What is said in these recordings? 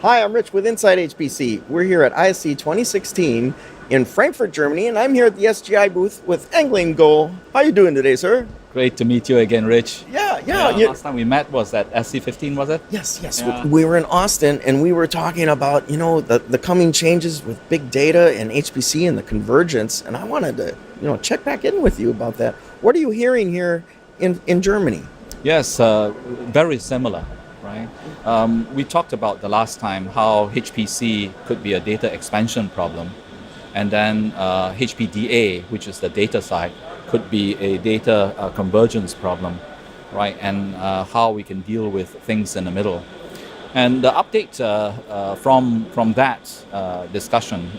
Hi, I'm Rich with Inside HPC. We're here at ISC 2016 in Frankfurt, Germany, and I'm here at the SGI booth with Angling Goal. How you doing today, sir? Great to meet you again, Rich. Yeah. Last time we met was at SC15, was it? Yes. Yeah. We were in Austin, and we were talking about, the coming changes with big data and HPC and the convergence, and I wanted to, check back in with you about that. What are you hearing here in Germany? Yes, very similar, right? We talked about the last time how HPC could be a data expansion problem, and then HPDA, which is the data side, could be a data convergence problem, right? And how we can deal with things in the middle. And the update from that discussion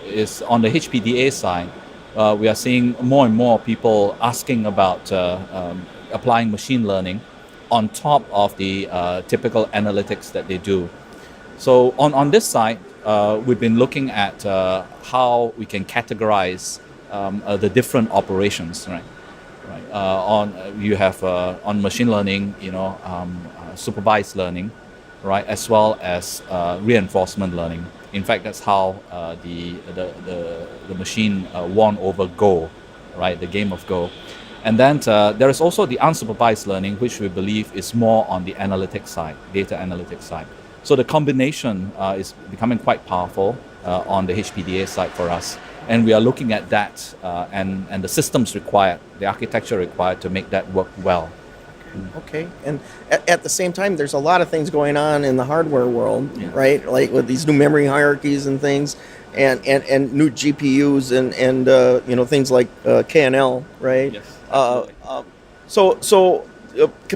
is on the HPDA side. We are seeing more and more people asking about applying machine learning on top of the typical analytics that they do. So on this side, we've been looking at how we can categorize the different operations, right? You have on machine learning, supervised learning, right, as well as reinforcement learning. In fact, that's how the machine won over Go, right? The game of Go. And then there is also the unsupervised learning, which we believe is more on the analytics side, data analytics side. So the combination is becoming quite powerful on the HPDA side for us. And we are looking at that and the systems required, the architecture required to make that work well. Okay, and at the same time, there's a lot of things going on in the hardware world, right? Like with these new memory hierarchies and things, and new GPUs and things like KNL, right? Yes. So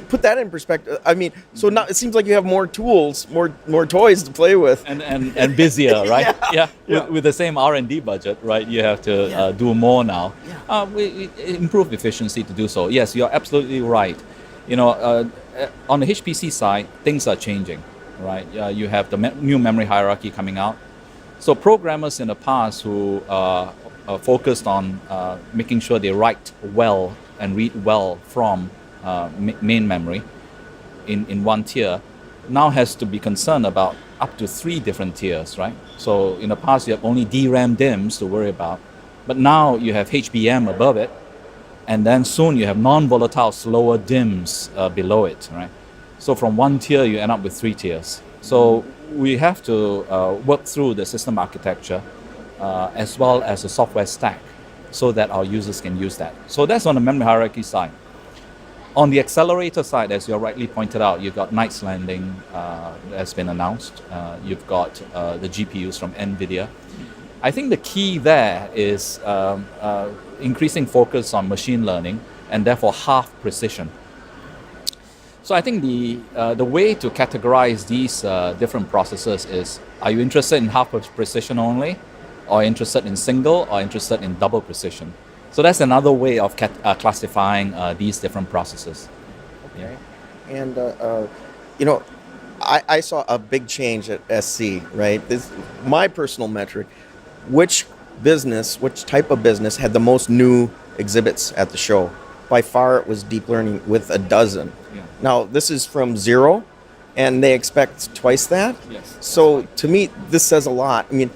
put that in perspective. I mean, so now it seems like you have more tools, more toys to play with, and busier, right? Yeah. With the same R&D budget, right? You have to do more now. We improve efficiency to do so. Yes, you're absolutely right. On the HPC side, things are changing, right? You have the new memory hierarchy coming out. So programmers in the past who focused on making sure they write well and read well from main memory in one tier, now has to be concerned about up to 3 different tiers, right? So in the past, you have only DRAM DIMMs to worry about, but now you have HBM above it, and then soon you have non-volatile slower DIMMs below it, right? So from one tier, you end up with 3 tiers. So we have to work through the system architecture as well as the software stack so that our users can use that. So that's on the memory hierarchy side. On the accelerator side, as you rightly pointed out, you've got Knight's Landing that's been announced. You've got the GPUs from NVIDIA. I think the key there is increasing focus on machine learning and therefore half precision. So I think the way to categorize these different processes is, are you interested in half precision only, or interested in single, or interested in double precision? So that's another way of classifying these different processes. Okay. And I saw a big change at SC, right? This my personal metric. Which type of business had the most new exhibits at the show? By far, it was deep learning with 12. Yeah. Now, this is from 0, and they expect twice that. Yes. So, to me, this says a lot. I mean,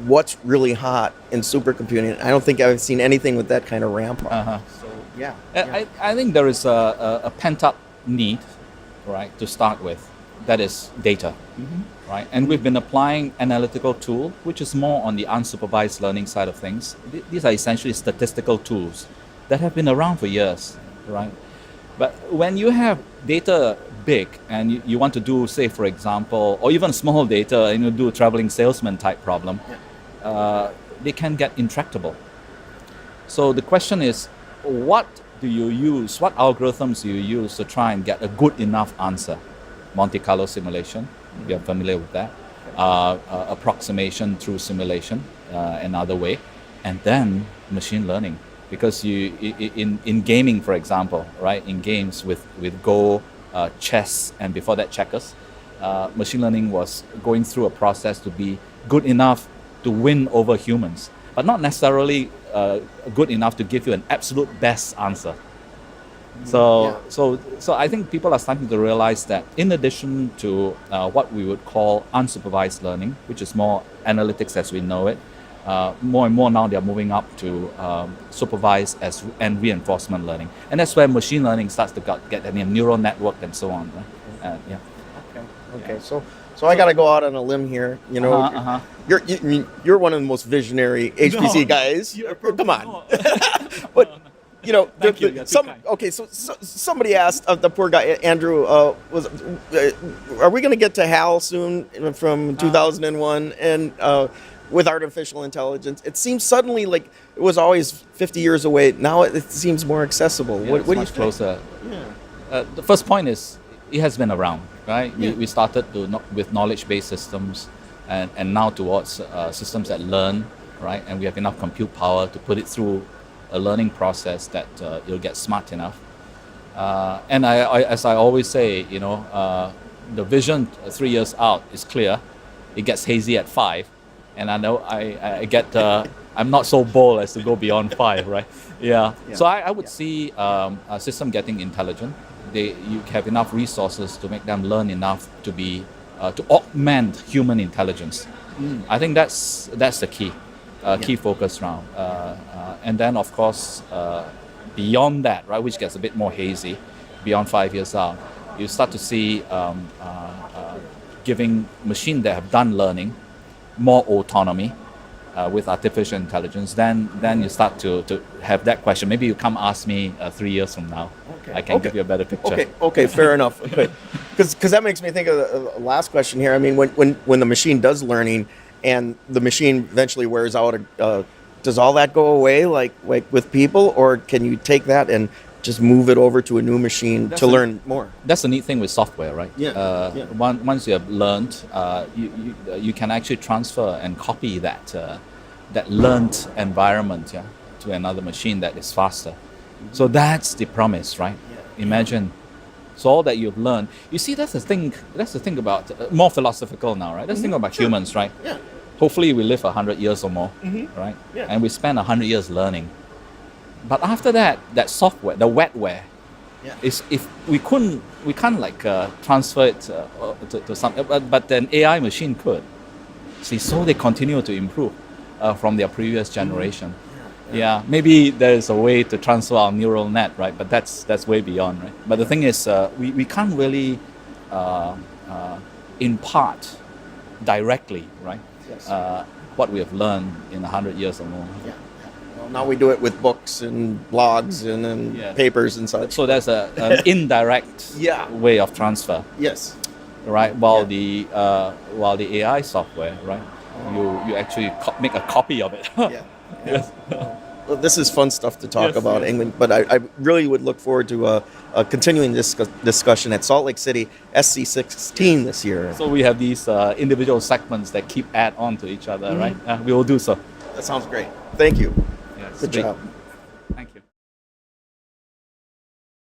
what's really hot in supercomputing? I don't think I've seen anything with that kind of ramp up. Uh-huh. So, yeah. I think there is a pent-up need, right, to start with. That is data, right? And we've been applying analytical tool, which is more on the unsupervised learning side of things. These are essentially statistical tools that have been around for years, right? But when you have data big and you want to do, say, for example, or even small data, and you do a traveling salesman type problem, they can get intractable. So the question is, what do you use? What algorithms do you use to try and get a good enough answer? Monte Carlo simulation, you're familiar with that. Approximation through simulation, another way. And then machine learning. Because in gaming, for example, right, in games with Go, chess, and before that checkers, machine learning was going through a process to be good enough to win over humans, but not necessarily good enough to give you an absolute best answer. So I think people are starting to realize that in addition to what we would call unsupervised learning, which is more analytics as we know it, more and more now they are moving up to supervised and reinforcement learning, and that's where machine learning starts to get a neural network and so on. Right? Yeah. Okay. So I got to go out on a limb here. You know, you're one of the most visionary HPC guys. Come on, but. You know, so somebody asked the poor guy Andrew are we going to get to HAL soon from 2001 and with artificial intelligence? It seems suddenly like it was always 50 years away. Now it seems more accessible. Yeah, what do you think? Closer. Yeah. The first point is it has been around, right? Yeah. We started with knowledge-based systems, and now towards systems that learn, right? And we have enough compute power to put it through a learning process that you'll get smart enough. And as I always say, you know, the vision 3 years out is clear. It gets hazy at 5, and I know I get I'm not so bold as to go beyond 5, right? Yeah. So I would see a system getting intelligent. You have enough resources to make them learn enough to be to augment human intelligence. I think that's the key. Key focus round. And then, of course, beyond that, right, which gets a bit more hazy, beyond 5 years out, you start to see giving machines that have done learning more autonomy with artificial intelligence. Then you start to have that question. Maybe you come ask me 3 years from now. Okay. I can give you a better picture. Okay, fair enough. Because that makes me think of the last question here. I mean, when the machine does learning, and the machine eventually wears out, does all that go away like with people, or can you take that and just move it over to a new machine to learn more? That's the neat thing with software, right? Yeah. Once you have learned, you can actually transfer and copy that learned environment to another machine that is faster. So that's the promise, right? Imagine. So all that you've learned, you see, that's the thing about more philosophical now, right? That's the thing about humans, right? Yeah. Hopefully we live 100 years or more, right? Yeah. And we spend 100 years learning. But after that software, the wetware, is if we can't like transfer it to some, but then AI machine could. See, so they continue to improve from their previous generation. Yeah, maybe there's a way to transfer our neural net, right? But that's way beyond, right? But the thing is, we can't really impart directly, right? Yes. What we have learned in 100 years or more. Yeah. Well, now we do it with books and blogs and papers and such. So there's an indirect way of transfer. Yes. Right. While the AI software, right? You actually make a copy of it. Yes. Well, this is fun stuff to talk about, England, but I really would look forward to continuing this discussion at Salt Lake City SC16 this year. So we have these individual segments that keep add on to each other, right? We will do so. That sounds great. Thank you. Yes, Good job.